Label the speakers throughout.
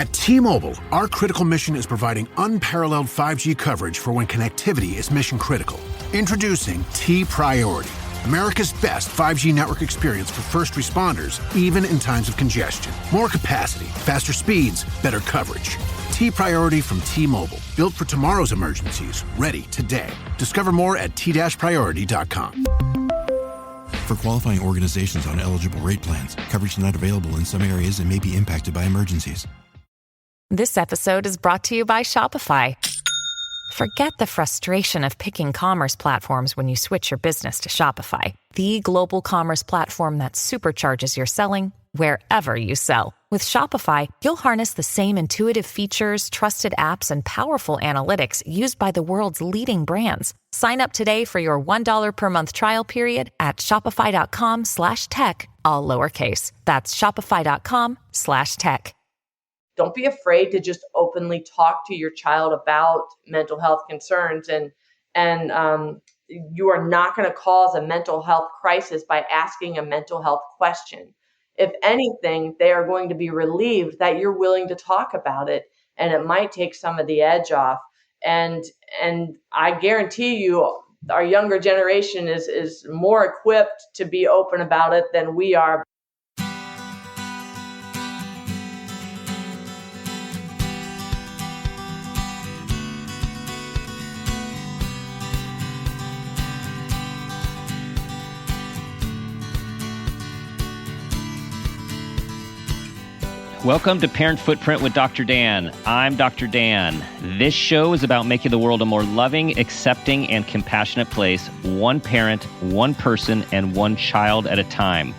Speaker 1: At T-Mobile, our critical mission is providing unparalleled 5G coverage for when connectivity is mission critical. Introducing T-Priority, America's best 5G network experience for first responders, even in times of congestion. More capacity, faster speeds, better coverage. T-Priority from T-Mobile, built for tomorrow's emergencies, ready today. Discover more at t-priority.com.
Speaker 2: For qualifying organizations on eligible rate plans, coverage not available in some areas and may be impacted by emergencies.
Speaker 3: This episode is brought to you by Shopify. Forget the frustration of picking commerce platforms when you switch your business to Shopify, the global commerce platform that supercharges your selling wherever you sell. With Shopify, you'll harness the same intuitive features, trusted apps, and powerful analytics used by the world's leading brands. Sign up today for your $1 per month trial period at shopify.com/tech, all lowercase. That's shopify.com/tech.
Speaker 4: Don't be afraid to just openly talk to your child about mental health concerns. And you are not going to cause a mental health crisis by asking a mental health question. If anything, they are going to be relieved that you're willing to talk about it, and it might take some of the edge off. And I guarantee you, our younger generation is more equipped to be open about it than we are.
Speaker 5: Welcome to Parent Footprint with Dr. Dan. I'm Dr. Dan. This show is about making the world a more loving, accepting, and compassionate place, one parent, one person, and one child at a time.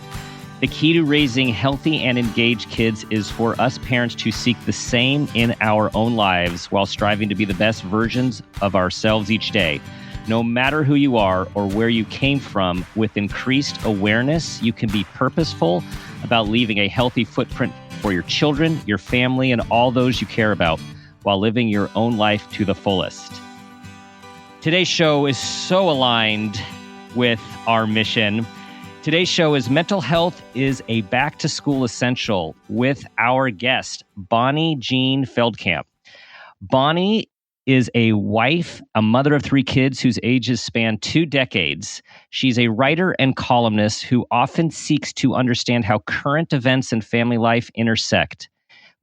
Speaker 5: The key to raising healthy and engaged kids is for us parents to seek the same in our own lives while striving to be the best versions of ourselves each day. No matter who you are or where you came from, with increased awareness, you can be purposeful about leaving a healthy footprint for your children, your family, and all those you care about while living your own life to the fullest. Today's show is so aligned with our mission. Today's show is Mental Health is a Back-to-School Essential with our guest, Bonnie Jean Feldkamp. Bonnie is a wife, a mother of 3 kids whose ages span 2 decades. She's a writer and columnist who often seeks to understand how current events and family life intersect.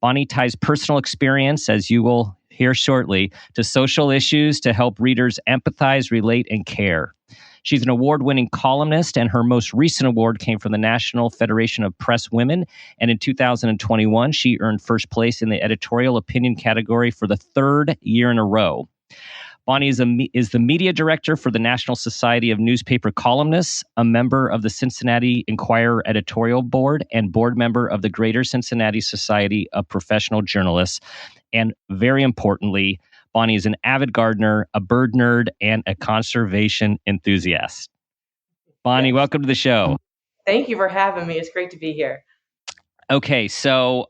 Speaker 5: Bonnie ties personal experience, as you will hear shortly, to social issues to help readers empathize, relate, and care. She's an award-winning columnist, and her most recent award came from the National Federation of Press Women. And in 2021, she earned first place in the editorial opinion category for the 3rd year in a row. Bonnie is the media director for the National Society of Newspaper Columnists, a member of the Cincinnati Enquirer editorial board, and board member of the Greater Cincinnati Society of Professional Journalists. And very importantly, Bonnie is an avid gardener, a bird nerd, and a conservation enthusiast. Bonnie, welcome to the show.
Speaker 4: Thank you for having me. It's great to be here.
Speaker 5: Okay, so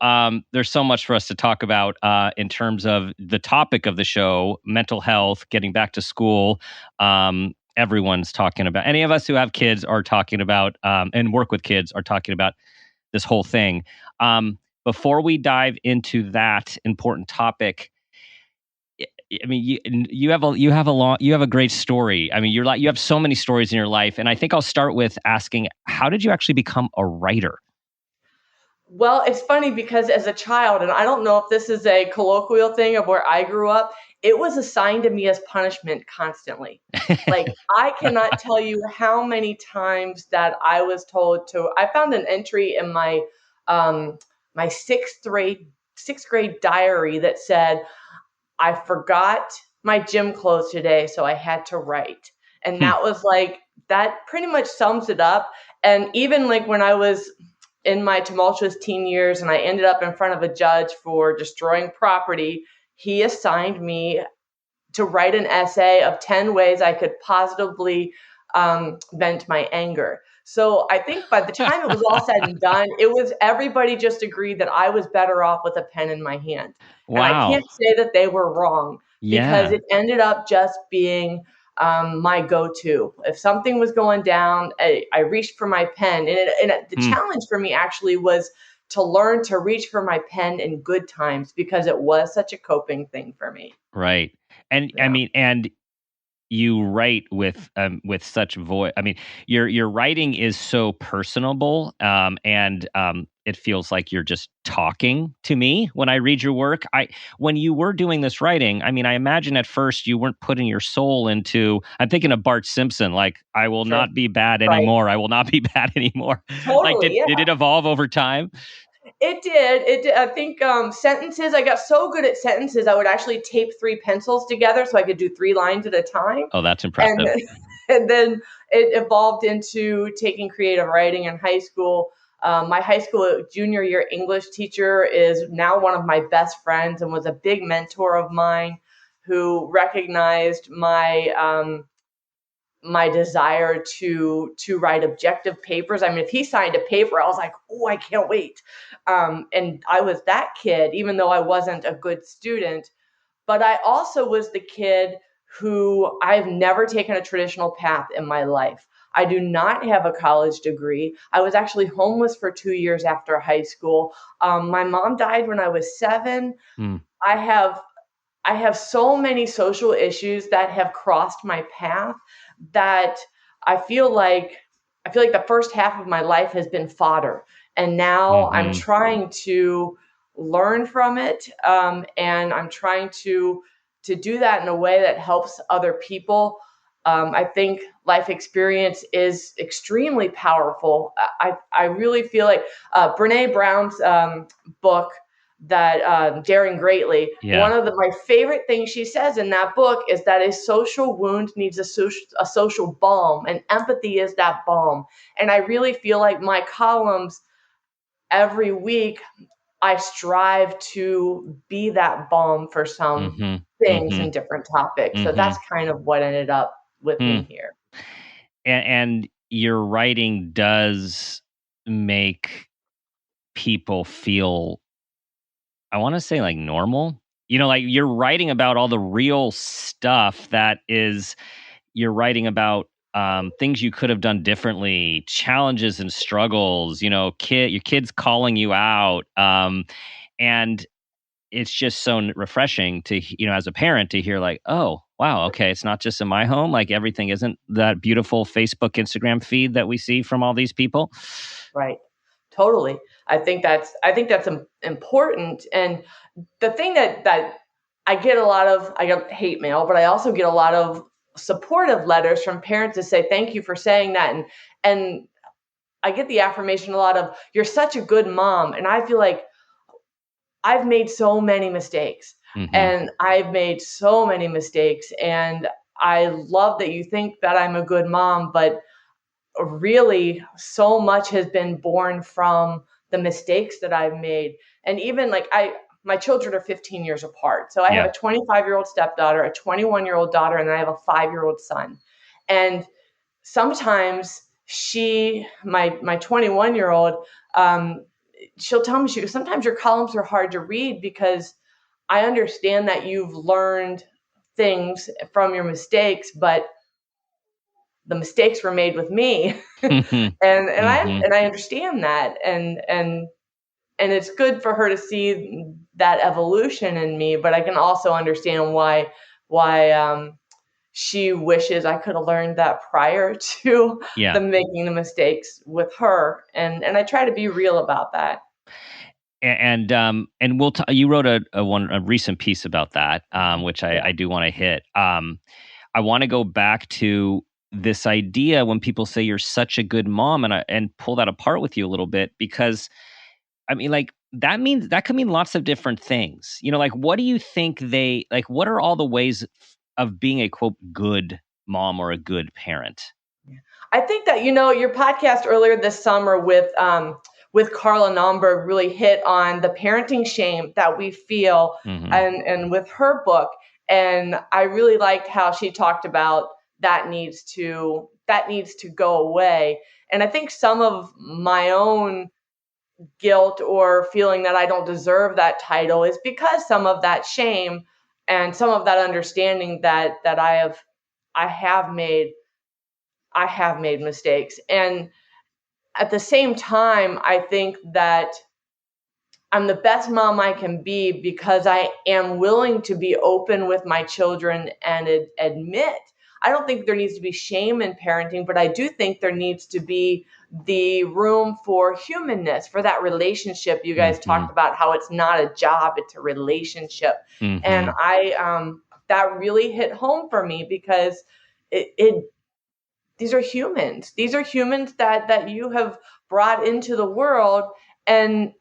Speaker 5: there's so much for us to talk about in terms of the topic of the show, mental health, getting back to school. Everyone's talking about, any of us who have kids are talking about, and work with kids are talking about this whole thing. Before we dive into that important topic, I mean, you have a great story. I mean, you have so many stories in your life, and I think I'll start with asking, how did you actually become a writer?
Speaker 4: Well, it's funny because as a child, and I don't know if this is a colloquial thing of where I grew up, it was assigned to me as punishment constantly. Like, I cannot tell you how many times that I was told to. I found an entry in my my sixth grade diary that said, I forgot my gym clothes today, so I had to write. And that was like, that pretty much sums it up. And even like when I was in my tumultuous teen years and I ended up in front of a judge for destroying property, he assigned me to write an essay of 10 ways I could positively vent my anger. So I think by the time it was all said and done, everybody just agreed that I was better off with a pen in my hand.
Speaker 5: Wow.
Speaker 4: And I can't say that they were wrong because it ended up just being my go-to. If something was going down, I reached for my pen. And the challenge for me actually was to learn to reach for my pen in good times because it was such a coping thing for me.
Speaker 5: Right. And I
Speaker 4: Yeah.
Speaker 5: mean, and you write with such voice. I mean, your writing is so personable, and it feels like you're just talking to me when I read your work. When you were doing this writing, I mean, I imagine at first you weren't putting your soul into. I'm thinking of Bart Simpson, like I will
Speaker 4: Sure.
Speaker 5: not be bad
Speaker 4: Right.
Speaker 5: anymore. I will not be bad anymore. Like,
Speaker 4: Totally. Yeah.
Speaker 5: did it evolve over time?
Speaker 4: It did. It did. I think sentences, I got so good at sentences, I would actually tape 3 pencils together so I could do 3 lines at a time.
Speaker 5: Oh, that's
Speaker 4: And,
Speaker 5: impressive.
Speaker 4: and then it evolved into taking creative writing in high school. My high school junior year English teacher is now one of my best friends and was a big mentor of mine who recognized my desire to write objective papers. I mean, if he signed a paper, I was like, oh, I can't wait. And I was that kid, even though I wasn't a good student. But I also was the kid who I've never taken a traditional path in my life. I do not have a college degree. I was actually homeless for 2 years after high school. My mom died when I was 7.
Speaker 5: Mm.
Speaker 4: I have so many social issues that have crossed my path that I feel like the first half of my life has been fodder. And now I'm trying to learn from it. And I'm trying to do that in a way that helps other people. I think life experience is extremely powerful. I really feel like Brene Brown's book, that Daring Greatly.
Speaker 5: Yeah.
Speaker 4: One of my favorite things she says in that book is that a social wound needs a social balm, and empathy is that balm. And I really feel like my columns every week, I strive to be that balm for some things and different topics. So that's kind of what ended up with me here.
Speaker 5: And your writing does make people feel, I want to say, like normal. Like you're writing about all the real stuff that is, you're writing about things you could have done differently, challenges and struggles, your kids calling you out. And it's just so refreshing to, as a parent to hear like, oh, wow, okay, it's not just in my home. Like everything isn't that beautiful Facebook, Instagram feed that we see from all these people.
Speaker 4: Right. Totally. I think that's important. And the thing that I get hate mail, but I also get a lot of supportive letters from parents to say, thank you for saying that. And I get the affirmation a lot of, you're such a good mom. And I feel like I've made so many mistakes and I've made so many mistakes. And I love that you think that I'm a good mom, but really so much has been born from the mistakes that I've made. And even like my children are 15 years apart. So I have a 25-year-old stepdaughter, a 21-year-old daughter, and then I have a 5-year-old son. And sometimes my 21-year-old, she'll tell me, she goes, sometimes your columns are hard to read because I understand that you've learned things from your mistakes, but the mistakes were made with me. and I understand that. And it's good for her to see that evolution in me, but I can also understand why she wishes I could have learned that prior to making the mistakes with her. And I try to be real about that.
Speaker 5: And you wrote a recent piece about that, which I do want to hit. I want to go back to this idea when people say you're such a good mom, and pull that apart with you a little bit, because I mean, like that could mean lots of different things. Like what do you think what are all the ways of being a quote good mom or a good parent?
Speaker 4: I think that your podcast earlier this summer with Carla Naumburg really hit on the parenting shame that we feel, and with her book. And I really liked how she talked about that needs to go away. And I think some of my own guilt or feeling that I don't deserve that title is because some of that shame and some of that understanding that I have made mistakes. And at the same time, I think that I'm the best mom I can be because I am willing to be open with my children and admit. I don't think there needs to be shame in parenting, but I do think there needs to be the room for humanness, for that relationship. You guys talked about how it's not a job, it's a relationship. And that really hit home for me because these are humans. These are humans that you have brought into the world, and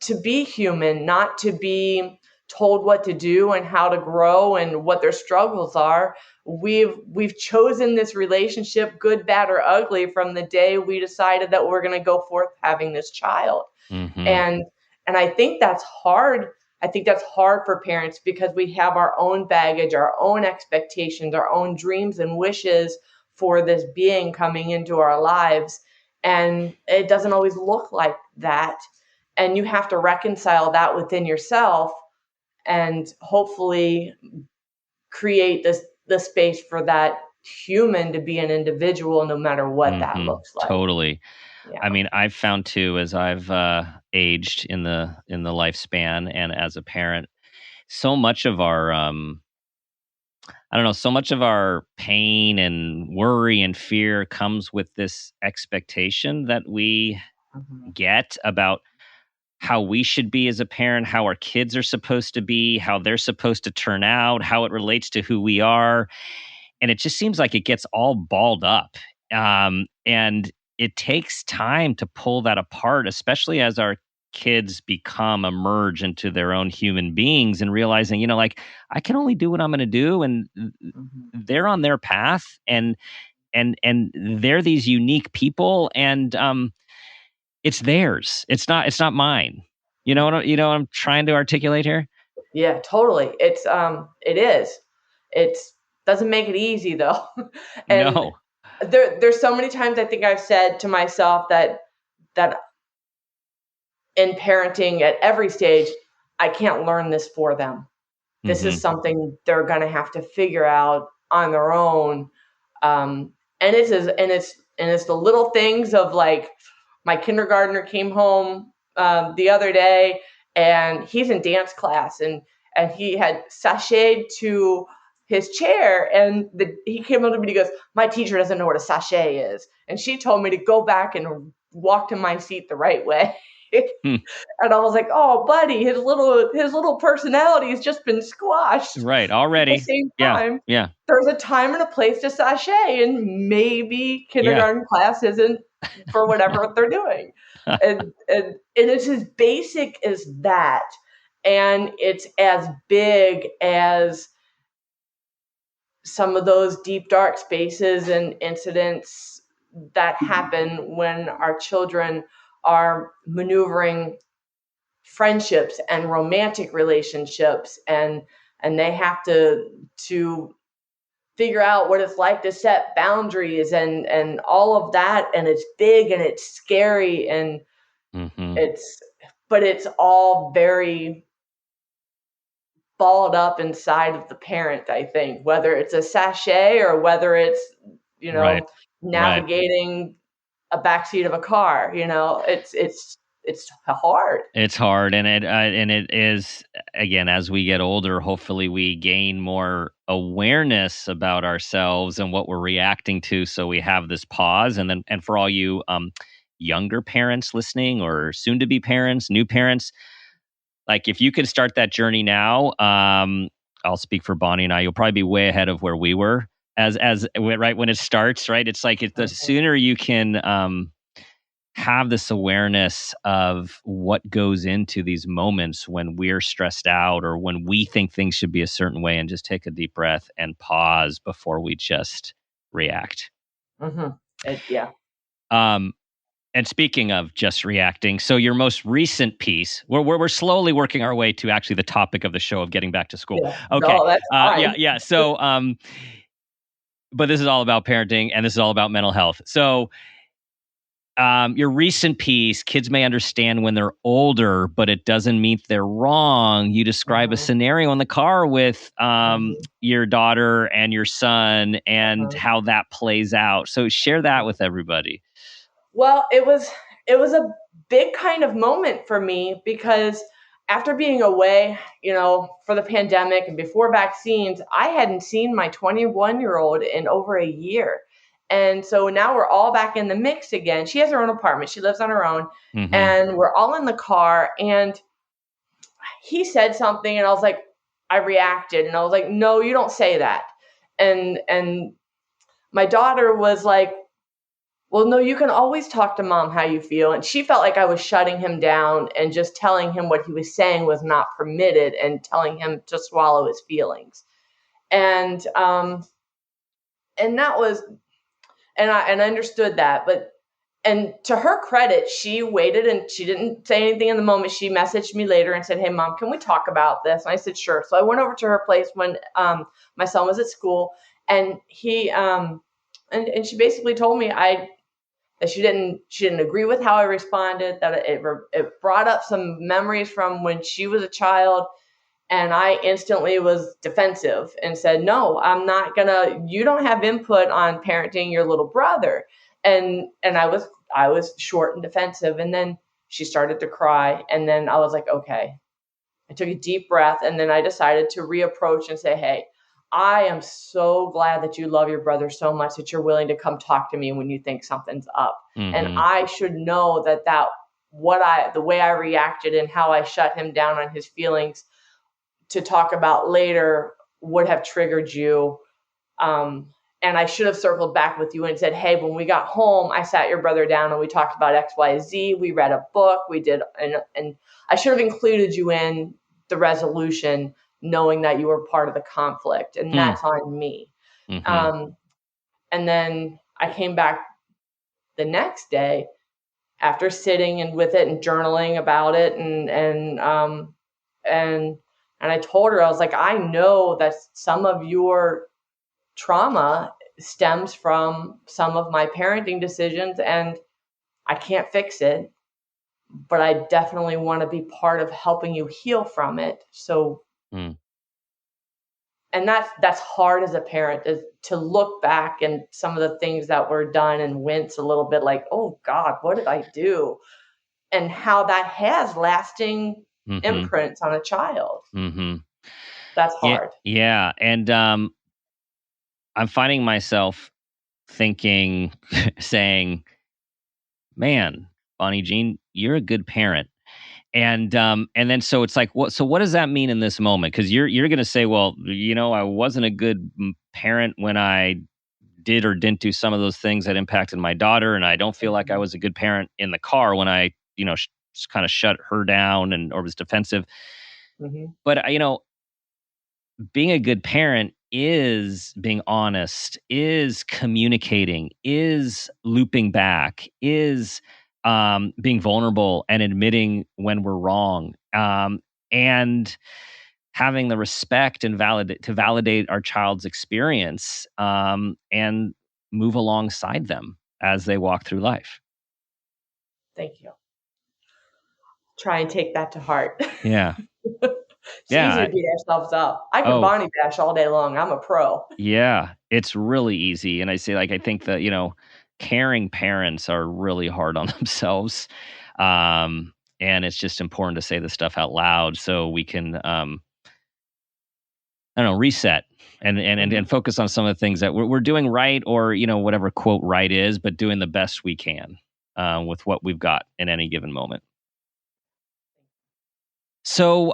Speaker 4: to be human, not to be told what to do and how to grow and what their struggles are. We've chosen this relationship, good, bad, or ugly, from the day we decided that we're going to go forth having this child. And I think that's hard. I think that's hard for parents because we have our own baggage, our own expectations, our own dreams and wishes for this being coming into our lives. And it doesn't always look like that. And you have to reconcile that within yourself and hopefully create the space for that human to be an individual, no matter what that looks like.
Speaker 5: Totally.
Speaker 4: Yeah.
Speaker 5: I mean, I've found too, as I've aged in the lifespan and as a parent, so much of our so much of our pain and worry and fear comes with this expectation that we get about how we should be as a parent, how our kids are supposed to be, how they're supposed to turn out, how it relates to who we are. And it just seems like it gets all balled up. And it takes time to pull that apart, especially as our kids emerge into their own human beings and realizing, like, I can only do what I'm going to do. And they're on their path and they're these unique people, and it's theirs. It's not mine. You know what I'm trying to articulate here?
Speaker 4: Yeah, totally. It is. It doesn't make it easy though. And
Speaker 5: no.
Speaker 4: There's so many times I think I've said to myself that in parenting at every stage, I can't learn this for them. This is something they're going to have to figure out on their own. And it's the little things of, like, my kindergartner came home the other day, and he's in dance class, and he had sashayed to his chair, and he came up to me and he goes, "My teacher doesn't know what a sachet is." And she told me to go back and walk to my seat the right way. And I was like, "Oh, buddy, his little personality has just been squashed."
Speaker 5: Right, already.
Speaker 4: At the same time,
Speaker 5: yeah.
Speaker 4: There's a time and a place to sachet, and maybe kindergarten class isn't for whatever they're doing. And it's as basic as that. And it's as big as some of those deep, dark spaces and incidents that happen when our children are maneuvering friendships and romantic relationships, and they have to figure out what it's like to set boundaries and all of that. And it's big and it's scary, and it's all very balled up inside of the parent, I think, whether it's a sachet or whether it's, navigating a backseat of a car. It's hard.
Speaker 5: It's hard, and it is, again, as we get older, hopefully we gain more awareness about ourselves and what we're reacting to, so we have this pause. And for all you younger parents listening, or soon to be parents, new parents, like, if you could start that journey now, I'll speak for Bonnie and I, you'll probably be way ahead of where we were as right when it starts, right? It's like the sooner you can have this awareness of what goes into these moments when we're stressed out or when we think things should be a certain way, and just take a deep breath and pause before we just react.
Speaker 4: Yeah.
Speaker 5: And speaking of just reacting, so your most recent piece, we're slowly working our way to actually the topic of the show of getting back to school.
Speaker 4: Yeah.
Speaker 5: Okay.
Speaker 4: No, that's fine.
Speaker 5: Yeah. So, but this is all about parenting, and this is all about mental health. So, your recent piece, "Kids may understand when they're older, but it doesn't mean they're wrong." You describe a scenario in the car with your daughter and your son, and how that plays out. So share that with everybody.
Speaker 4: Well, it was a big kind of moment for me, because after being away, for the pandemic and before vaccines, I hadn't seen my 21-year-old in over a year. And so now we're all back in the mix again. She has her own apartment. She lives on her own.
Speaker 5: Mm-hmm.
Speaker 4: And we're all in the car. And he said something, and I reacted, and I was like, no, you don't say that. And my daughter was like, well, no, you can always talk to mom how you feel. And she felt like I was shutting him down and just telling him what he was saying was not permitted, and telling him to swallow his feelings. And that was, and I understood that, and to her credit, she waited and she didn't say anything in the moment. She messaged me later and said, hey, Mom, can we talk about this? And I said, sure. So I went over to her place when my son was at school, and he and she basically told me that she didn't agree with how I responded, that it brought up some memories from when she was a child. And I instantly was defensive and said, no, I'm not you don't have input on parenting your little brother. And I was short and defensive. And then she started to cry. And then I was like, okay. I took a deep breath, and then I decided to reapproach and say, hey, I am so glad that you love your brother so much that you're willing to come talk to me when you think something's up.
Speaker 5: Mm-hmm.
Speaker 4: And I should know that the way I reacted and how I shut him down on his feelings to talk about later would have triggered you. And I should have circled back with you and said, hey, when we got home, I sat your brother down and we talked about X, Y, Z. We read a book. We did. And I should have included you in the resolution, knowing that you were part of the conflict. And that's on me.
Speaker 5: Mm-hmm.
Speaker 4: And then I came back the next day after sitting and with it and journaling about it. And I told her, I was like, I know that some of your trauma stems from some of my parenting decisions, and I can't fix it, but I definitely want to be part of helping you heal from it. So, and that's hard as a parent, is to look back and some of the things that were done and wince a little bit, like, oh God, what did I do? And how that has lasting imprints on a child.
Speaker 5: Mm-hmm.
Speaker 4: That's hard.
Speaker 5: Yeah. And I'm finding myself thinking, saying, man, Bonnie Jean, you're a good parent. And then so it's like, what does that mean in this moment? Because you're going to say, well, I wasn't a good parent when I did or didn't do some of those things that impacted my daughter, and I don't feel like I was a good parent in the car when I kind of shut her down or was defensive. Mm-hmm. But being a good parent is being honest, is communicating, is looping back, is being vulnerable and admitting when we're wrong, and having the respect and validate our child's experience, and move alongside them as they walk through life.
Speaker 4: Thank you. Try and take that to heart.
Speaker 5: Yeah.
Speaker 4: It's easy to beat ourselves up. I can Bonnie bash all day long. I'm a pro.
Speaker 5: Yeah, it's really easy. And I say, I think that, caring parents are really hard on themselves. And it's just important to say this stuff out loud so we can, reset and focus on some of the things that we're doing right, or, whatever quote right is, but doing the best we can with what we've got in any given moment. So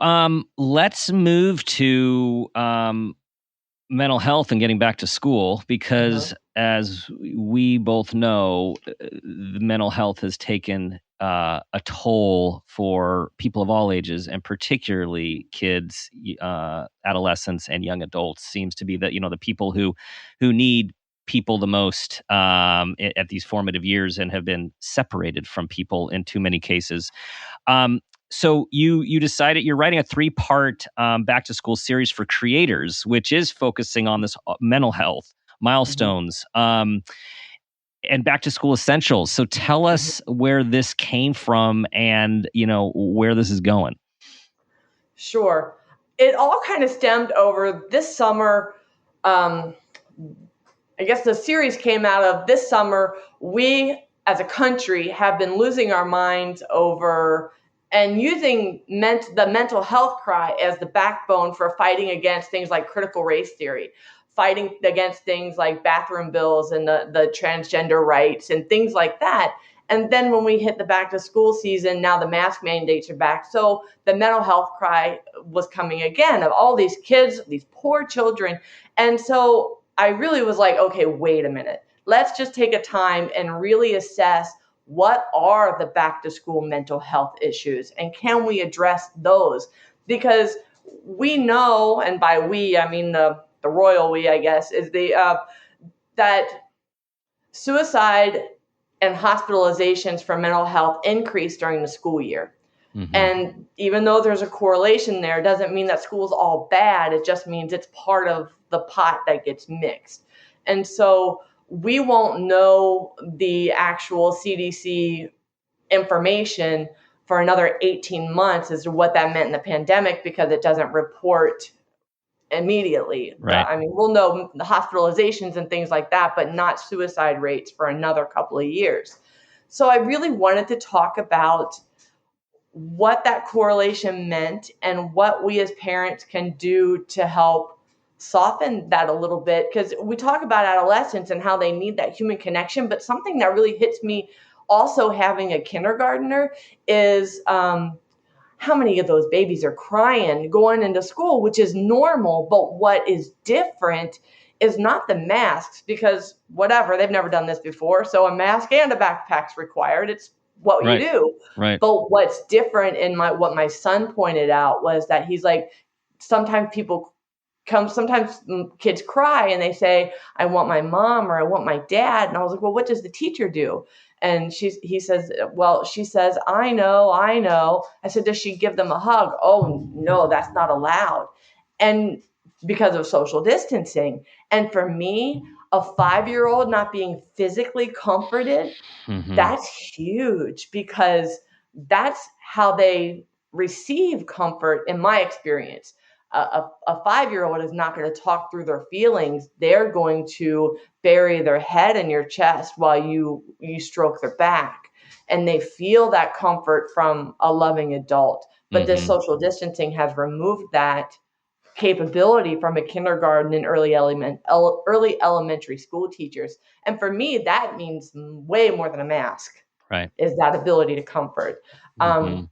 Speaker 5: let's move to mental health and getting back to school, because as we both know, the mental health has taken a toll for people of all ages, and particularly kids, adolescents, and young adults. Seems to be that the people who need people the most at these formative years and have been separated from people in too many cases. So you decided you're writing a 3-part back to school series for creators, which is focusing on this mental health, milestones, and back to school essentials. So tell us where this came from and, where this is going.
Speaker 4: Sure. It all kind of stemmed over this summer. I guess the series came out of this summer. We as a country have been losing our minds over and using the mental health cry as the backbone for fighting against things like critical race theory, fighting against things like bathroom bills and the transgender rights and things like that. And then when we hit the back to school season, now the mask mandates are back. So the mental health cry was coming again of all these kids, these poor children. And so I really was like, okay, wait a minute. Let's just take a time and really assess what are the back to school mental health issues and can we address those? Because we know, and by we, I mean the royal we, I guess, is that suicide and hospitalizations for mental health increase during the school year. Mm-hmm. And even though there's a correlation there, doesn't mean that school's all bad. It just means it's part of the pot that gets mixed. And so we won't know the actual CDC information for another 18 months as to what that meant in the pandemic because it doesn't report immediately.
Speaker 5: Right.
Speaker 4: I mean, we'll know the hospitalizations and things like that, but not suicide rates for another couple of years. So I really wanted to talk about what that correlation meant and what we as parents can do to help soften that a little bit, because we talk about adolescents and how they need that human connection, but something that really hits me also having a kindergartner is how many of those babies are crying going into school, which is normal. But what is different is not the masks, because whatever, they've never done this before. So a mask and a backpack's required. It's what you do.
Speaker 5: Right.
Speaker 4: But what's different in what my son pointed out was that he's like, sometimes kids cry and they say, I want my mom or I want my dad. And I was like, well, what does the teacher do? And she says, I know. I said, does she give them a hug? Oh, no, that's not allowed. And because of social distancing. And for me, a 5-year-old not being physically comforted, mm-hmm. that's huge, because that's how they receive comfort in my experience. A 5-year-old is not going to talk through their feelings. They're going to bury their head in your chest while you stroke their back. And they feel that comfort from a loving adult. But mm-hmm. this social distancing has removed that capability from a kindergarten and early elementary school teachers. And for me, that means way more than a mask.
Speaker 5: Right.
Speaker 4: Is that ability to comfort. Mm-hmm.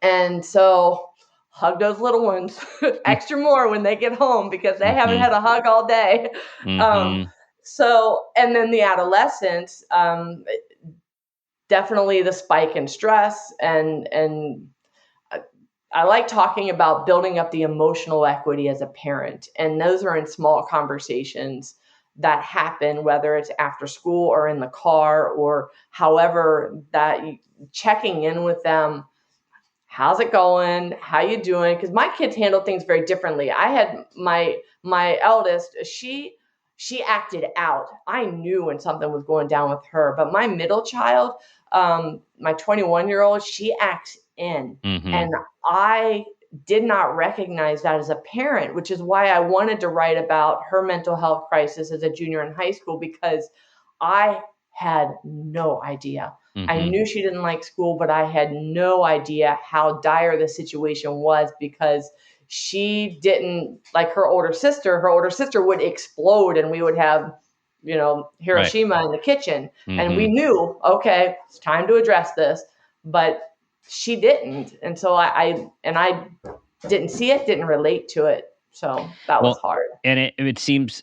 Speaker 4: And so hug those little ones extra more when they get home, because they mm-hmm. haven't had a hug all day. Mm-hmm. And then the adolescents, definitely the spike in stress, and I like talking about building up the emotional equity as a parent. And those are in small conversations that happen, whether it's after school or in the car or however, that checking in with them. How's it going? How you doing? Because my kids handle things very differently. I had my eldest, she acted out. I knew when something was going down with her. But my middle child, my 21-year-old, she acts in. Mm-hmm. And I did not recognize that as a parent, which is why I wanted to write about her mental health crisis as a junior in high school, because I had no idea. Mm-hmm. I knew she didn't like school, but I had no idea how dire the situation was, because she didn't like her older sister. Her older sister would explode and we would have, Hiroshima right. in the kitchen. Mm-hmm. And we knew, okay, it's time to address this. But she didn't. And so I didn't see it, didn't relate to it. So that was hard.
Speaker 5: And it seems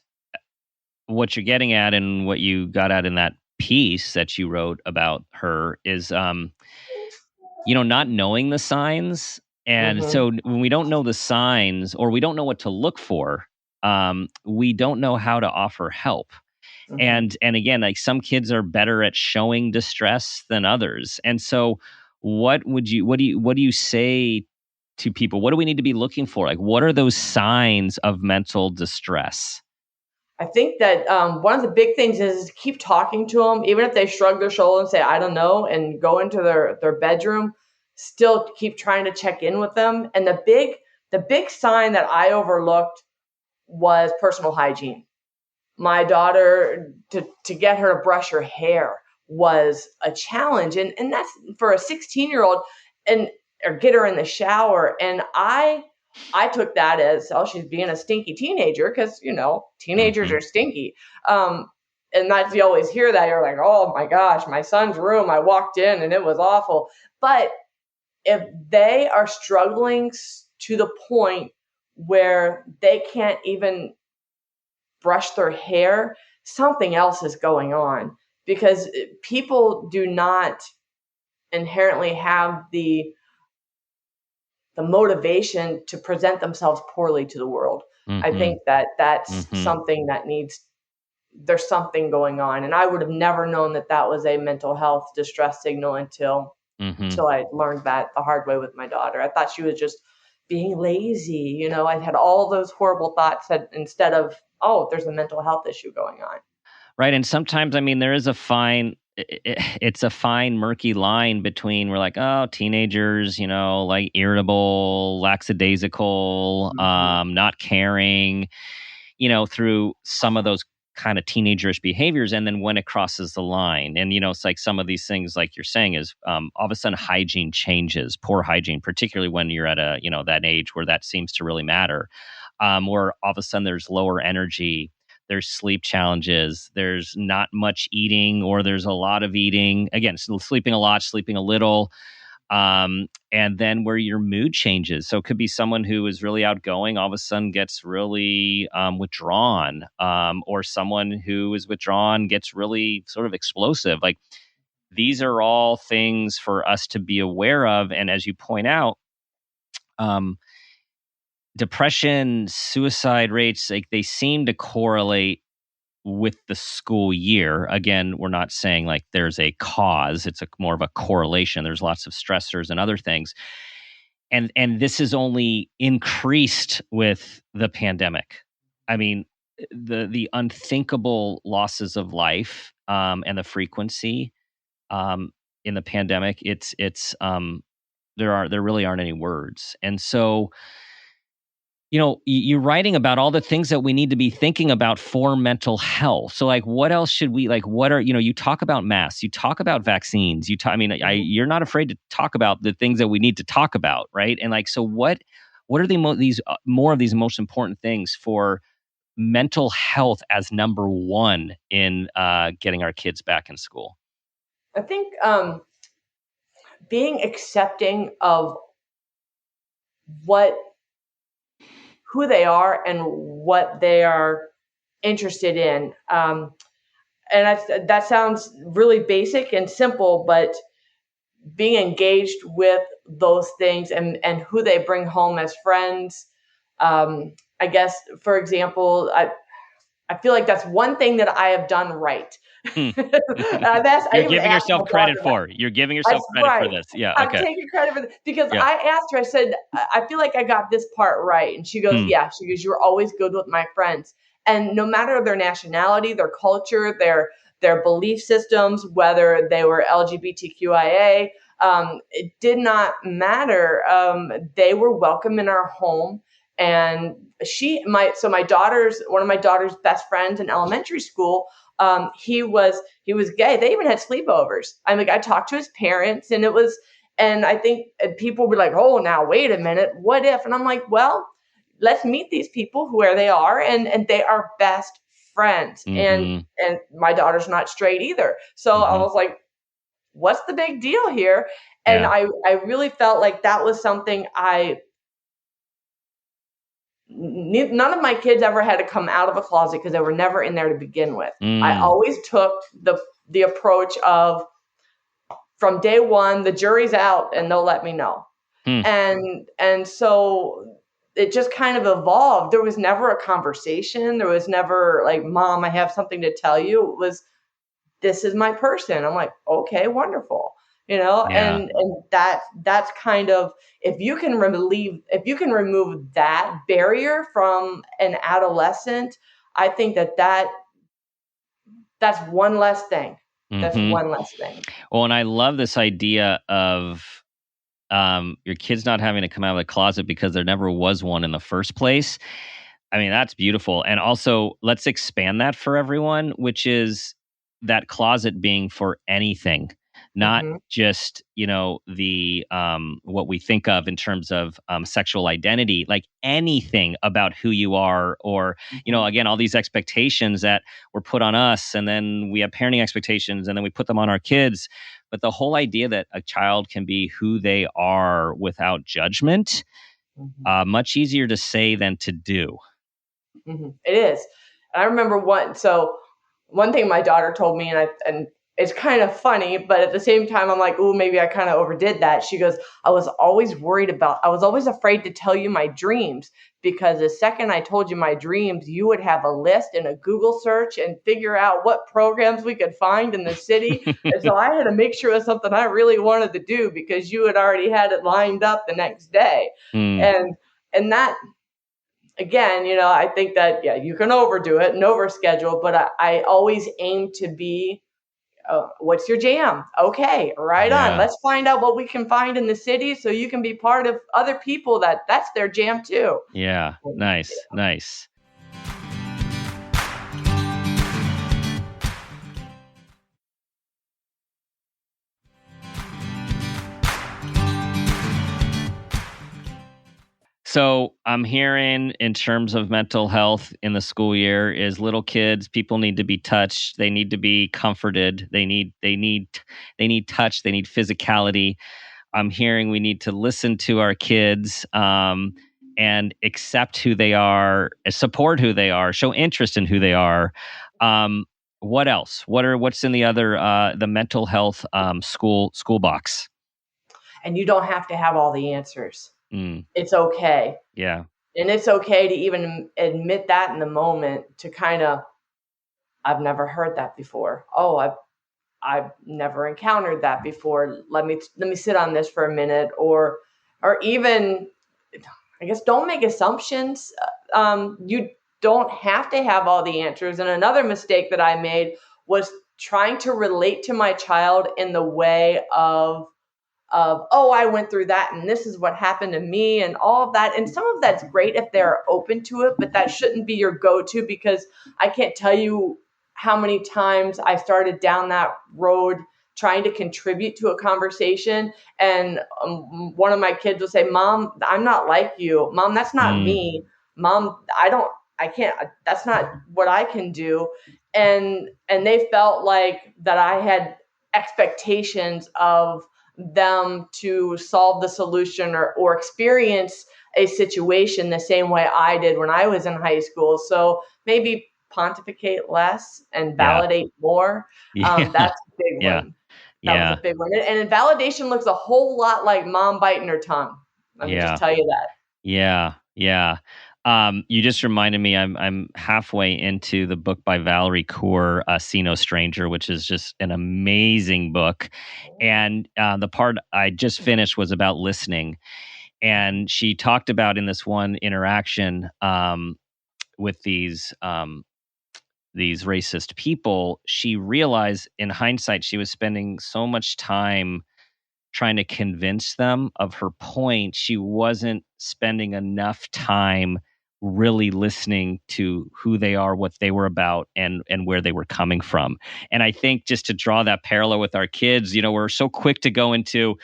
Speaker 5: what you're getting at and what you got at in that piece that you wrote about her is, not knowing the signs. And mm-hmm. so when we don't know the signs, or we don't know what to look for, we don't know how to offer help. Mm-hmm. And again, like, some kids are better at showing distress than others. And so what do you say to people? What do we need to be looking for? Like, what are those signs of mental distress?
Speaker 4: I think that one of the big things is keep talking to them, even if they shrug their shoulder and say, I don't know, and go into their bedroom, still keep trying to check in with them. And the big sign that I overlooked was personal hygiene. My daughter, to get her to brush her hair was a challenge. And that's for a 16-year-old, or get her in the shower. And I took that as, oh, she's being a stinky teenager, because, teenagers are stinky. And that's, you always hear that. You're like, oh my gosh, my son's room, I walked in and it was awful. But if they are struggling to the point where they can't even brush their hair, something else is going on, because people do not inherently have the motivation to present themselves poorly to the world. I think that's something that there's something going on. And I would have never known that was a mental health distress signal until I learned that the hard way with my daughter. I thought she was just being lazy. I had all those horrible thoughts that instead of, oh, there's a mental health issue going on.
Speaker 5: Right. And sometimes, there is it's a fine, murky line between, we're like, oh, teenagers, like irritable, lackadaisical, not caring, through some of those kind of teenagerish behaviors. And then when it crosses the line, and, it's like some of these things, like you're saying, is all of a sudden hygiene changes, poor hygiene, particularly when you're at that age where that seems to really matter, where all of a sudden there's lower energy. There's sleep challenges. There's not much eating, or there's a lot of eating. Again, sleeping a lot, sleeping a little. And then where your mood changes. So it could be someone who is really outgoing, all of a sudden gets really withdrawn, or someone who is withdrawn gets really sort of explosive. Like, these are all things for us to be aware of. And as you point out, depression, suicide rates, like, they seem to correlate with the school year. Again, we're not saying like there's a cause. It's more of a correlation. There's lots of stressors and other things. And this is only increased with the pandemic. The unthinkable losses of life, and the frequency in the pandemic, there really aren't any words. And so, you're writing about all the things that we need to be thinking about for mental health. So, like, what else should we, like, what are, you talk about masks, you talk about vaccines, you're not afraid to talk about the things that we need to talk about, right? And like, so what are these more of these most important things for mental health as number one in getting our kids back in school?
Speaker 4: I think being accepting of who they are and what they are interested in. And that sounds really basic and simple, but being engaged with those things and who they bring home as friends. I guess, for example, I feel like that's one thing that I have done right.
Speaker 5: You're giving yourself credit for. You're giving yourself credit for this. Yeah, okay.
Speaker 4: I'm taking credit for this because I asked her. I said, I feel like I got this part right, and she goes, "Yeah." She goes, "You're always good with my friends, and no matter their nationality, their culture, their belief systems, whether they were LGBTQIA, it did not matter. They were welcome in our home." And one of my daughter's best friends in elementary school, he was gay. They even had sleepovers. I talked to his parents, and I think people were like, "Oh, now wait a minute, what if?" And I'm like, well, let's meet these people where they are, and they are best friends. And my daughter's not straight either. So I was like, what's the big deal here? And I really felt like that was something none of my kids ever had to come out of a closet because they were never in there to begin with. I always took the approach of, from day one, the jury's out and they'll let me know. And so it just kind of evolved. There was never a conversation. There was never like, "Mom, I have something to tell you." It was, "This is my person." I'm like, okay, wonderful. And that's kind of, if you can remove that barrier from an adolescent, I think that's one less thing. That's one less thing.
Speaker 5: Well, and I love this idea of your kids not having to come out of the closet because there never was one in the first place. That's beautiful. And also, let's expand that for everyone, which is, that closet being for anything, not
Speaker 4: Mhm.
Speaker 5: just, the what we think of in terms of sexual identity, like anything about who you are, or,
Speaker 4: Mhm.
Speaker 5: again, all these expectations that were put on us, and then we have parenting expectations, and then we put them on our kids. But the whole idea that a child can be who they are without judgment,
Speaker 4: Mhm.
Speaker 5: much easier to say than to do.
Speaker 4: It is. I remember one thing my daughter told me, and it's kind of funny, but at the same time, I'm like, ooh, maybe I kind of overdid that. She goes, I was always afraid to tell you my dreams, because the second I told you my dreams, you would have a list and a Google search and figure out what programs we could find in the city. And so I had to make sure it was something I really wanted to do, because you had already had it lined up the next day.
Speaker 5: Mm,
Speaker 4: And that, again, I think that, yeah, you can overdo it and overschedule, but I always aim to be, what's your jam? Okay, right on.
Speaker 5: yeah.
Speaker 4: Let's find out what we can find in the city so you can be part of other people that's their jam too.
Speaker 5: Yeah. Nice. Nice. So I'm hearing, in terms of mental health in the school year, is little kids, people need to be touched. They need to be comforted. They need touch. They need physicality. I'm hearing we need to listen to our kids, and accept who they are, support who they are, show interest in who they are. Um, what else? What's in the other the mental health school box?
Speaker 4: And you don't have to have all the answers.
Speaker 5: Mm,
Speaker 4: It's okay.
Speaker 5: yeah.
Speaker 4: And it's okay to even admit that in the moment, to kind of, I've never heard that before. Oh, I've never encountered that before. Let me sit on this for a minute, or even, I guess, don't make assumptions. You don't have to have all the answers. And another mistake that I made was trying to relate to my child in the way of, oh, I went through that and this is what happened to me and all of that. And some of that's great if they're open to it, but that shouldn't be your go-to, because I can't tell you how many times I started down that road trying to contribute to a conversation. And one of my kids will say, Mom, I'm not like you. Mom, that's not
Speaker 5: Mm,
Speaker 4: me. Mom, I can't, that's not what I can do. And they felt like that I had expectations of them to solve the solution, or experience a situation the same way I did when I was in high school. So maybe pontificate less and
Speaker 5: yeah.
Speaker 4: validate more.
Speaker 5: Yeah.
Speaker 4: That's a big
Speaker 5: Yeah.
Speaker 4: one. That was a
Speaker 5: Yeah.
Speaker 4: big one. And validation looks a whole lot like mom biting her tongue. Let me just
Speaker 5: Yeah.
Speaker 4: tell you that.
Speaker 5: Yeah. Yeah. You just reminded me. I'm halfway into the book by Valerie Kaur, "See No Stranger," which is just an amazing book. And the part I just finished was about listening, and she talked about, in this one interaction, with these racist people, she realized in hindsight she was spending so much time trying to convince them of her point. She wasn't spending enough time really listening to who they are, what they were about, and where they were coming from. And I think, just to draw that parallel with our kids, we're so quick to go into,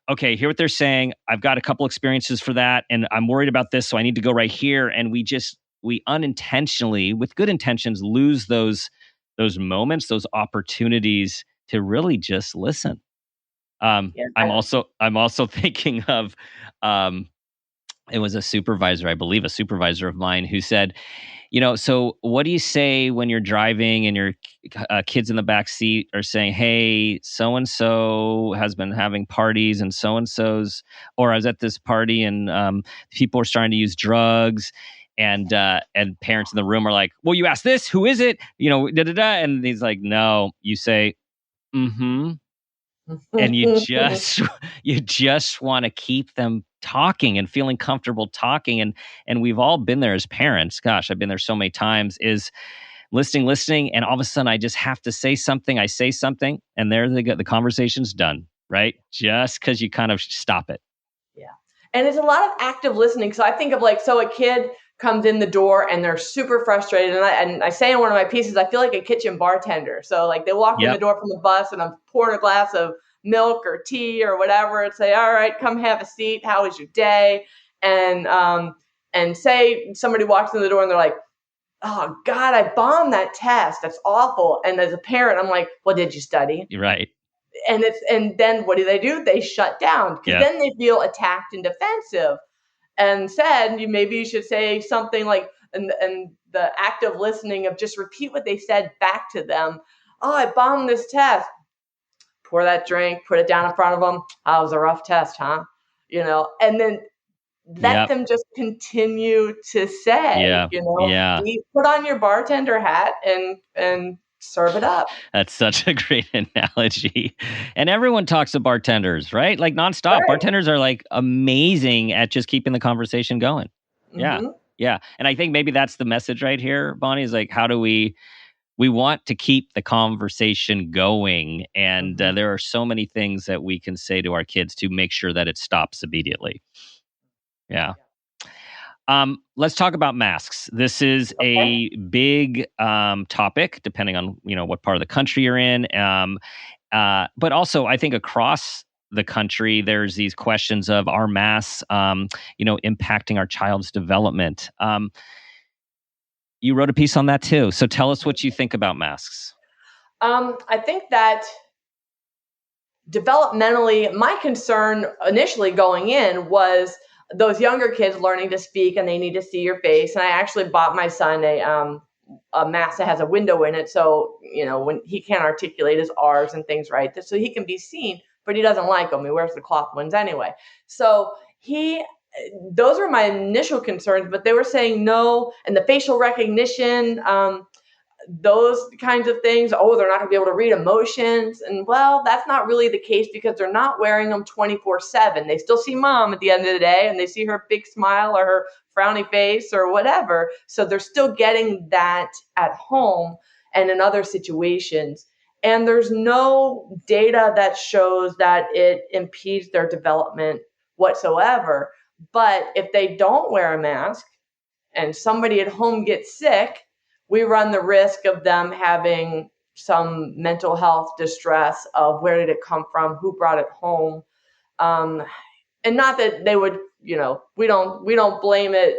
Speaker 5: okay, hear what they're saying. I've got a couple experiences for that, and I'm worried about this, so I need to go right here. And we unintentionally, with good intentions, lose those moments, those opportunities to really just listen.
Speaker 4: Yeah.
Speaker 5: I'm also thinking of, it was a supervisor, I believe, a supervisor of mine, who said, so what do you say when you're driving and your kids in the back seat are saying, hey, so and so has been having parties, and so and so's, or I was at this party and people are starting to use drugs. And parents in the room are like, well, you asked this, who is it? Da da da. And he's like, no, you say, mm-hmm. And you just want to keep them talking and feeling comfortable talking. And we've all been there as parents. Gosh, I've been there so many times, is listening, and all of a sudden I just have to say something. I say something, and there they go, the conversation's done, right? Just because you kind of stop it.
Speaker 4: Yeah. And it's a lot of active listening. So I think of, like, so a kid comes in the door and they're super frustrated. And I say in one of my pieces, I feel like a kitchen bartender. So like they walk in the door from the bus and I'm pouring a glass of milk or tea or whatever and say, all right, come have a seat. How was your day? And say somebody walks in the door and they're like, oh God, I bombed that test. That's awful. And as a parent, I'm like, well, did you study?
Speaker 5: Right.
Speaker 4: And then what do? They shut down because then they feel attacked and defensive. And said, maybe you should say something like, and the active listening of just repeat what they said back to them. Oh, I bombed this test. Pour that drink, put it down in front of them. Oh, it was a rough test, huh? And then let them just continue to say, put on your bartender hat and serve it up.
Speaker 5: That's such a great analogy. And everyone talks to bartenders, right? Like nonstop. Right. Bartenders are like amazing at just keeping the conversation going. Yeah. Mm-hmm. Yeah. And I think maybe that's the message right here, Bonnie, is like, how do we want to keep the conversation going. And there are so many things that we can say to our kids to make sure that it stops immediately. Yeah. Let's talk about masks. This is a big topic, depending on what part of the country you're in. But also, I think across the country, there's these questions of are masks, impacting our child's development. You wrote a piece on that too. So tell us what you think about masks.
Speaker 4: I think that developmentally, my concern initially going in was those younger kids learning to speak and they need to see your face. And I actually bought my son a mask that has a window in it. So, when he can't articulate his R's and things right, so he can be seen, but he doesn't like them. He wears the cloth ones anyway. So those were my initial concerns, but they were saying no. And the facial recognition, those kinds of things. Oh, they're not going to be able to read emotions. And well, that's not really the case because they're not wearing them 24/7. They still see mom at the end of the day and they see her big smile or her frowny face or whatever. So they're still getting that at home and in other situations. And there's no data that shows that it impedes their development whatsoever. But if they don't wear a mask and somebody at home gets sick, we run the risk of them having some mental health distress of where did it come from, who brought it home. And not that they would, we don't blame it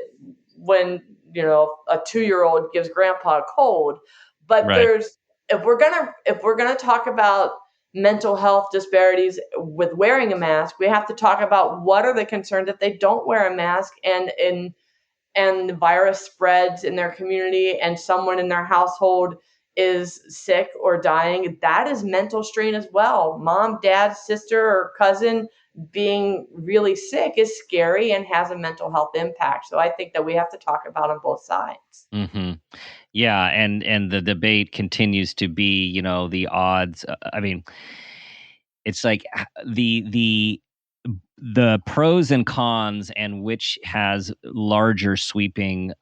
Speaker 4: when, a 2-year-old gives grandpa a cold, but right. If we're going to talk about mental health disparities with wearing a mask, we have to talk about what are the concerns if they don't wear a mask and the virus spreads in their community and someone in their household is sick or dying. That is mental strain as well. Mom, dad, sister, or cousin being really sick is scary and has a mental health impact. So I think that we have to talk about on both sides.
Speaker 5: Mm-hmm. Yeah, and the debate continues to be, the odds. It's like the pros and cons and which has larger sweeping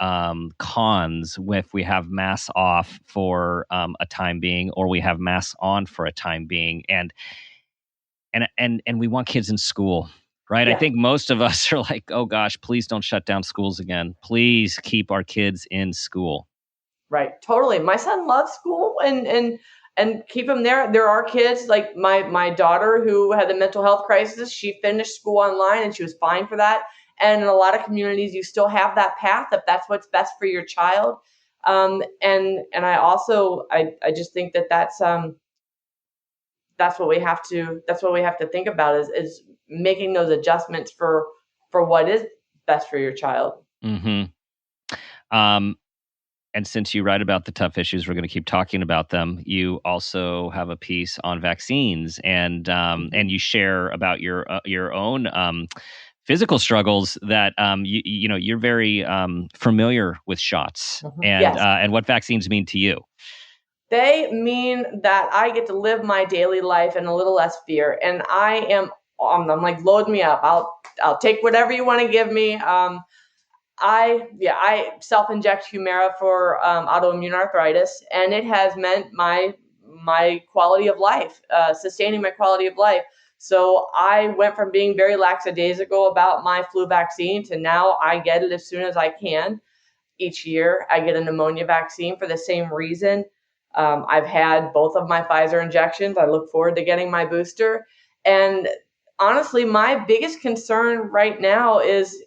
Speaker 5: cons if we have masks off for a time being or we have masks on for a time being. And we want kids in school, right? Yeah. I think most of us are like, oh gosh, please don't shut down schools again. Please keep our kids in school.
Speaker 4: Right. Totally. My son loves school and keep him there. There are kids like my daughter who had a mental health crisis. She finished school online and she was fine for that. And in a lot of communities, you still have that path if that's what's best for your child. And I also, I just think that's what we have to think about is making those adjustments for what is best for your child.
Speaker 5: Mm-hmm. And since you write about the tough issues, we're going to keep talking about them. You also have a piece on vaccines, and you share about your own physical struggles that you're very familiar with shots, and what vaccines mean to you.
Speaker 4: They mean that I get to live my daily life in a little less fear, and I'm like, load me up. I'll take whatever you want to give me. I self-inject Humira for autoimmune arthritis, and it has meant my quality of life, sustaining my quality of life. So I went from being very lackadaisical about my flu vaccine to now I get it as soon as I can. each year. I get a pneumonia vaccine for the same reason. I've had both of my Pfizer injections. I look forward to getting my booster. And honestly, my biggest concern right now is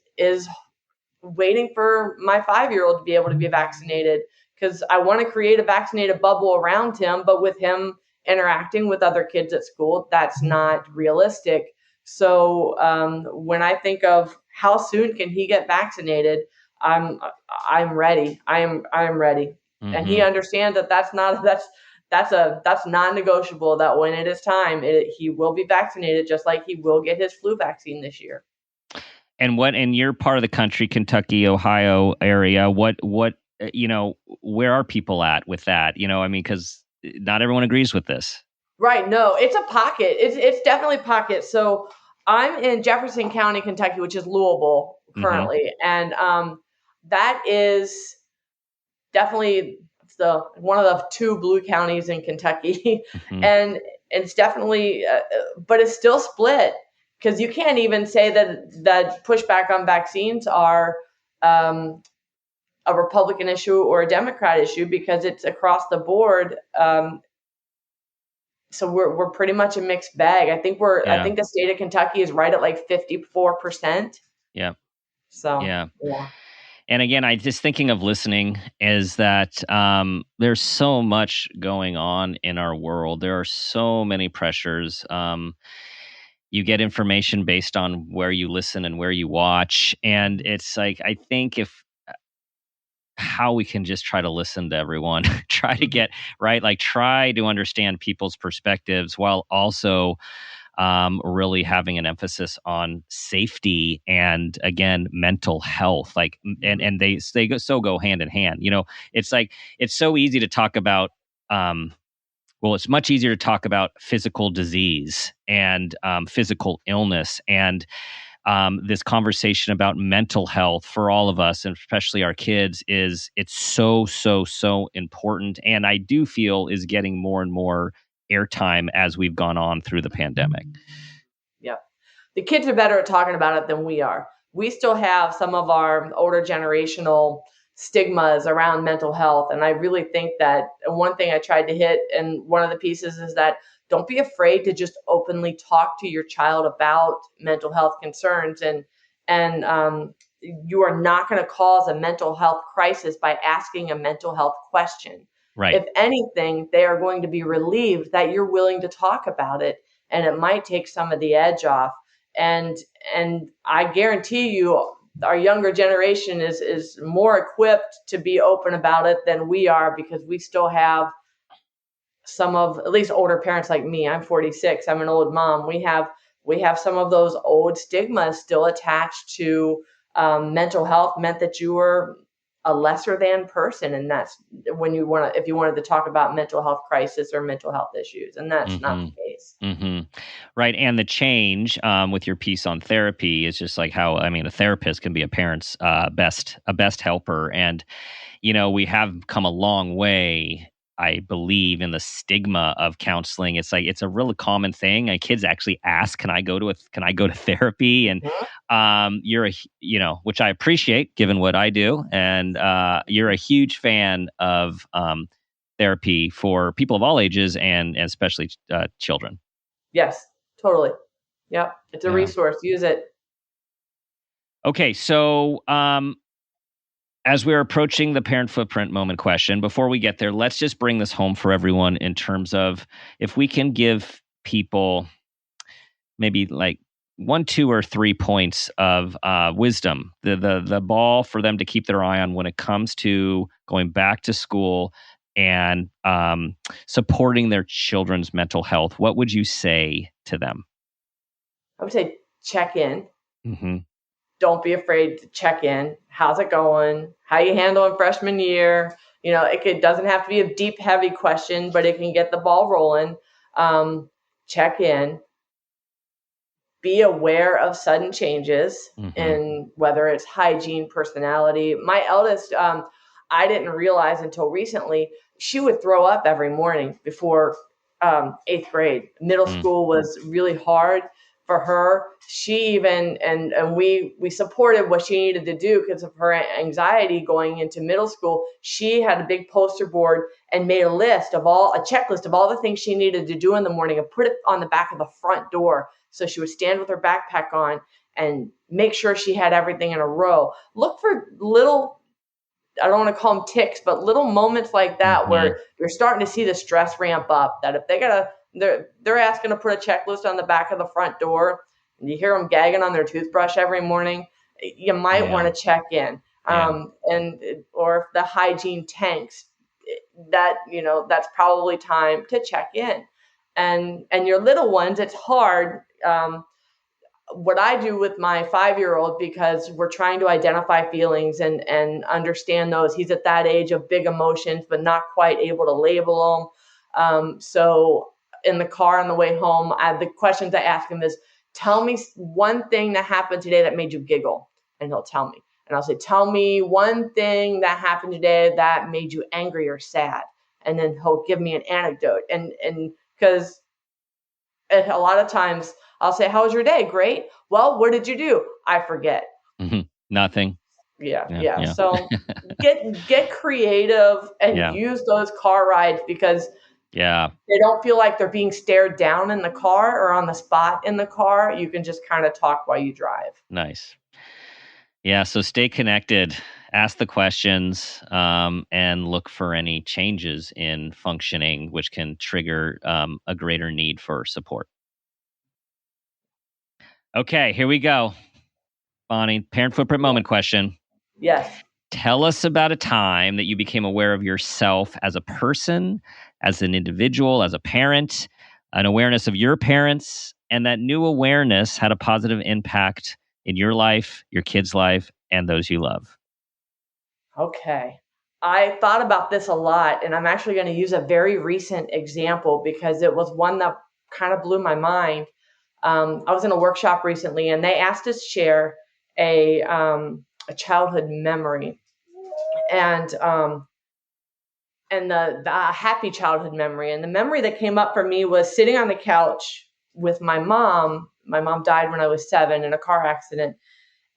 Speaker 4: waiting for my 5-year-old to be able to be vaccinated, because I want to create a vaccinated bubble around him, but with him interacting with other kids at school, that's not realistic. So when I think of how soon can he get vaccinated, I'm ready. I'm ready. Mm-hmm. And he understands that that's non-negotiable, that when it is time, he will be vaccinated, just like he will get his flu vaccine this year.
Speaker 5: And what in your part of the country, Kentucky, Ohio area, what where are people at with that? Because not everyone agrees with this.
Speaker 4: Right. No, it's a pocket. It's definitely pocket. So I'm in Jefferson County, Kentucky, which is Louisville currently. Mm-hmm. And that is definitely one of the 2 blue counties in Kentucky. Mm-hmm. And it's definitely, but it's still split, because you can't even say that pushback on vaccines are a Republican issue or a Democrat issue, because it's across the board. So we're pretty much a mixed bag. I think I think the state of Kentucky is right at like 54%.
Speaker 5: Yeah.
Speaker 4: So
Speaker 5: yeah. And again, I just thinking of listening is that there's so much going on in our world. There are so many pressures. You get information based on where you listen and where you watch. And it's like, I think how we can just try to listen to everyone, try to get right, like try to understand people's perspectives while also really having an emphasis on safety and, again, mental health. Like, and they go hand in hand. It's like, it's so easy to talk about, it's much easier to talk about physical disease and physical illness, and this conversation about mental health for all of us, and especially our kids, it's so important. And I do feel is getting more and more airtime as we've gone on through the pandemic.
Speaker 4: Yep. The kids are better at talking about it than we are. We still have some of our older generational stigmas around mental health. And I really think that one thing I tried to hit in one of the pieces is that don't be afraid to just openly talk to your child about mental health concerns. And you are not going to cause a mental health crisis by asking a mental health question.
Speaker 5: Right.
Speaker 4: If anything, they are going to be relieved that you're willing to talk about it, and it might take some of the edge off. And I guarantee you, our younger generation is more equipped to be open about it than we are, because we still have some of, at least older parents like me. I'm 46. I'm an old mom. We have some of those old stigmas still attached to mental health meant that you were a lesser than person. And that's when if you wanted to talk about mental health crisis or mental health issues, and that's not the case.
Speaker 5: Mm-hmm. Right. And the change with your piece on therapy is just like how, a therapist can be a parent's best helper. And, we have come a long way, I believe, in the stigma of counseling. It's like, it's a really common thing. Kids actually ask, can I go to therapy? And which I appreciate given what I do. And you're a huge fan of therapy for people of all ages and especially children.
Speaker 4: Yes, totally. Yep. It's a resource. Use it.
Speaker 5: Okay. So, as we're approaching the parent footprint moment question, before we get there, let's just bring this home for everyone in terms of if we can give people maybe like 1, 2, or 3 points of wisdom, the ball for them to keep their eye on when it comes to going back to school and supporting their children's mental health. What would you say to them?
Speaker 4: I would say check in.
Speaker 5: Mm-hmm.
Speaker 4: Don't be afraid to check in. How's it going? How you handling freshman year? It doesn't have to be a deep, heavy question, but it can get the ball rolling. Check in. Be aware of sudden changes, and whether it's hygiene, personality. My eldest, I didn't realize until recently, she would throw up every morning before 8th grade. Middle school was really hard, for her. She even, and we supported what she needed to do because of her anxiety going into middle school. She had a big poster board and made a checklist of all the things she needed to do in the morning and put it on the back of the front door. So she would stand with her backpack on and make sure she had everything in a row. Look for little, I don't want to call them ticks, but little moments like that where you're starting to see the stress ramp up, that if they're asking to put a checklist on the back of the front door and you hear them gagging on their toothbrush every morning, you might want to check in. Or if the hygiene tanks, that's probably time to check in. And your little ones, it's hard. What I do with my 5-year-old, because we're trying to identify feelings and understand those. He's at that age of big emotions, but not quite able to label them. So in the car on the way home, the questions I ask him is, tell me one thing that happened today that made you giggle. And he'll tell me. And I'll say, tell me one thing that happened today that made you angry or sad. And then he'll give me an anecdote. And because a lot of times I'll say, how was your day? Great. Well, what did you do? I forget.
Speaker 5: Nothing.
Speaker 4: Yeah. So get creative and use those car rides, because they don't feel like they're being stared down in the car or on the spot in the car. You can just kind of talk while you drive.
Speaker 5: Nice. Yeah. So stay connected, ask the questions, and look for any changes in functioning, which can trigger a greater need for support. Okay, here we go. Bonnie, parent footprint moment question.
Speaker 4: Yes.
Speaker 5: Tell us about a time that you became aware of yourself as a person, as an individual, as a parent, an awareness of your parents, and that new awareness had a positive impact in your life, your kid's life, and those you love.
Speaker 4: Okay. I thought about this a lot, and I'm actually going to use a very recent example because it was one that kind of blew my mind. I was in a workshop recently, and they asked us to share a childhood memory, and the happy childhood memory. And the memory that came up for me was sitting on the couch with my mom. My mom died when I was 7 in a car accident,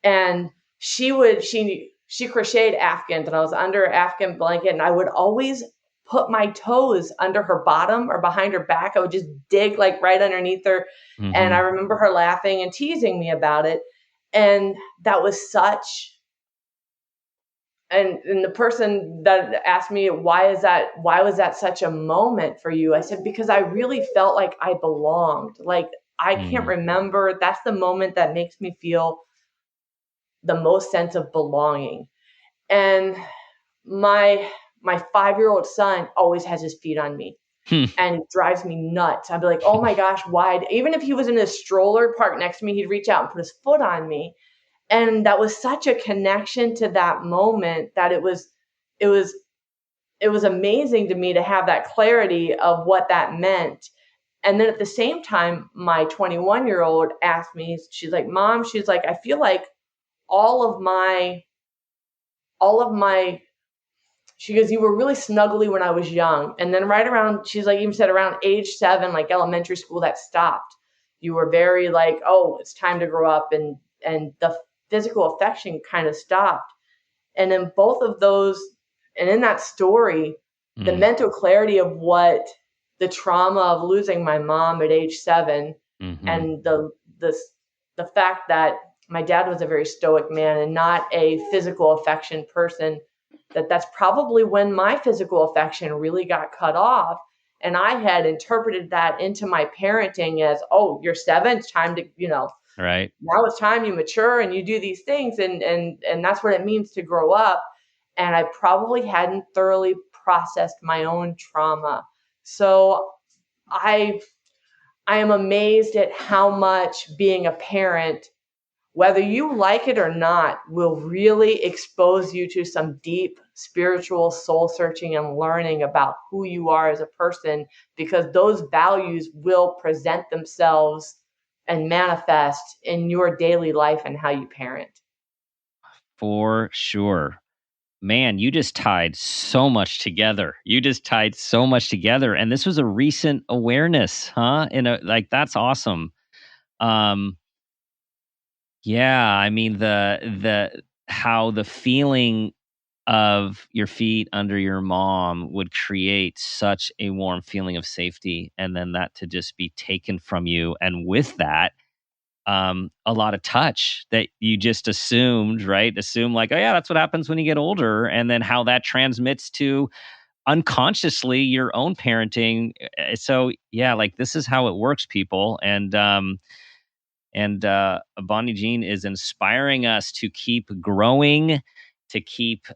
Speaker 4: and she crocheted Afghans, and I was under an Afghan blanket, and I would always put my toes under her bottom or behind her back. I would just dig like right underneath her. And I remember her laughing and teasing me about it. And that was and the person that asked me, why was that such a moment for you? I said, because I really felt like I belonged. Like, I can't remember. That's the moment that makes me feel the most sense of belonging. And my 5-year-old son always has his feet on me, and it drives me nuts. I'd be like, oh my gosh, why? Even if he was in a stroller parked next to me, he'd reach out and put his foot on me. And that was such a connection to that moment that it was amazing to me to have that clarity of what that meant. And then at the same time, my 21-year-old asked me, she's like, Mom, she's like, I feel like all of my, she goes, you were really snuggly when I was young. And then right around, she's like, even said around age 7, like elementary school, that stopped. You were very like, oh, it's time to grow up. And the physical affection kind of stopped. And then both of those, and in that story, the mental clarity of what the trauma of losing my mom at age 7, and the fact that my dad was a very stoic man and not a physical affection person, that's probably when my physical affection really got cut off. And I had interpreted that into my parenting as, oh, you're 7, it's time to,
Speaker 5: right.
Speaker 4: Now it's time you mature and you do these things. And that's what it means to grow up. And I probably hadn't thoroughly processed my own trauma. So I am amazed at how much being a parent, whether you like it or not, will really expose you to some deep spiritual soul searching and learning about who you are as a person, because those values will present themselves and manifest in your daily life and how you parent.
Speaker 5: For sure. Man, you just tied so much together. And this was a recent awareness, huh? That's awesome. Yeah, I mean how the feeling of your feet under your mom would create such a warm feeling of safety, and then that to just be taken from you, and with that, a lot of touch that you just assumed, right? Assume like, oh yeah, that's what happens when you get older, and then how that transmits to unconsciously your own parenting. So yeah, like this is how it works, people, and Bonnie Jean is inspiring us to keep growing, to keep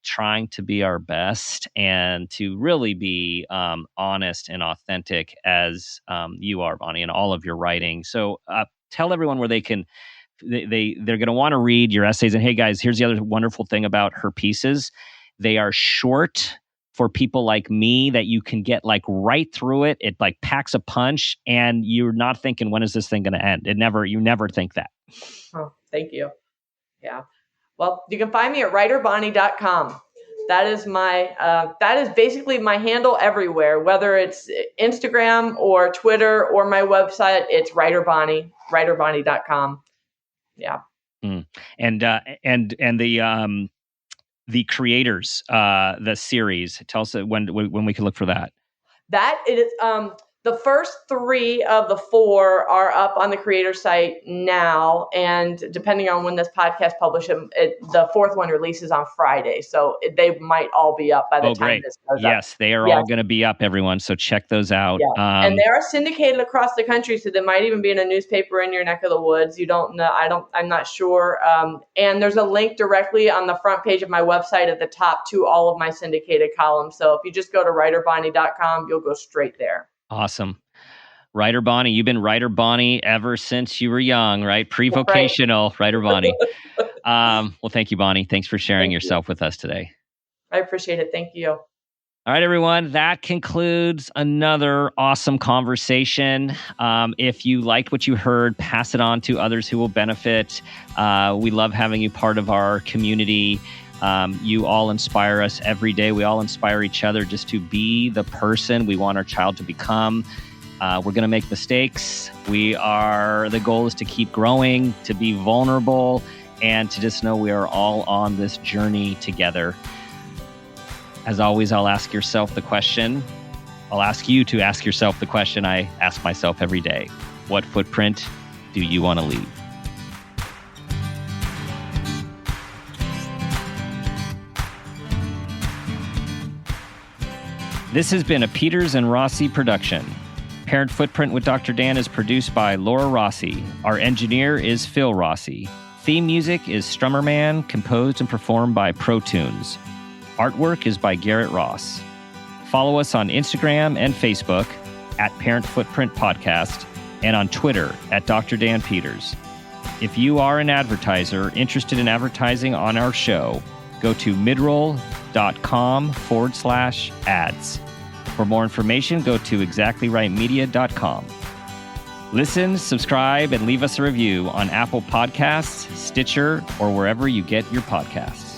Speaker 5: trying to be our best, and to really be honest and authentic as you are, Bonnie, in all of your writing. So tell everyone where they can. They're going to want to read your essays. And hey, guys, here's the other wonderful thing about her pieces: they are short for people like me, that you can get like right through it. It like packs a punch, and you're not thinking, when is this thing going to end? You never think that.
Speaker 4: Oh, thank you. Yeah. Well, you can find me at writerbonnie.com. That is basically my handle everywhere, whether it's Instagram or Twitter or my website. It's writerbonnie, writerbonnie.com. Yeah.
Speaker 5: And the creators, the series. Tell us when we can look for that.
Speaker 4: That it is the first 3 of the 4 are up on the creator site now, and depending on when this podcast publishes, the 4th one releases on Friday, so they might all be up by the time this goes up.
Speaker 5: Yes, they are all going to be up, everyone. So check those out.
Speaker 4: Yeah. And they are syndicated across the country, so they might even be in a newspaper in your neck of the woods. You don't know. I'm not sure. And there's a link directly on the front page of my website at the top to all of my syndicated columns. So if you just go to writerbonnie.com, you'll go straight there.
Speaker 5: Awesome. Writer Bonnie, you've been Writer Bonnie ever since you were young, right? Pre-vocational, right. Writer Bonnie. Well, thank you, Bonnie. Thanks for sharing yourself with us today.
Speaker 4: I appreciate it. Thank you.
Speaker 5: All right, everyone. That concludes another awesome conversation. If you liked what you heard, pass it on to others who will benefit. We love having you part of our community. You all inspire us every day. We all inspire each other just to be the person we want our child to become. We're going to make mistakes. The goal is to keep growing, to be vulnerable, and to just know we are all on this journey together. As always, I'll ask you to ask yourself the question I ask myself every day. What footprint do you want to leave? This has been a Peters and Rossi production. Parent Footprint with Dr. Dan is produced by Laura Rossi. Our engineer is Phil Rossi. Theme music is Strummerman, composed and performed by Pro Tunes. Artwork is by Garrett Ross. Follow us on Instagram and Facebook at Parent Footprint Podcast, and on Twitter at Dr. Dan Peters. If you are an advertiser interested in advertising on our show, go to midroll.com/ads. For more information, go to exactlyrightmedia.com. Listen, subscribe, and leave us a review on Apple Podcasts, Stitcher, or wherever you get your podcasts.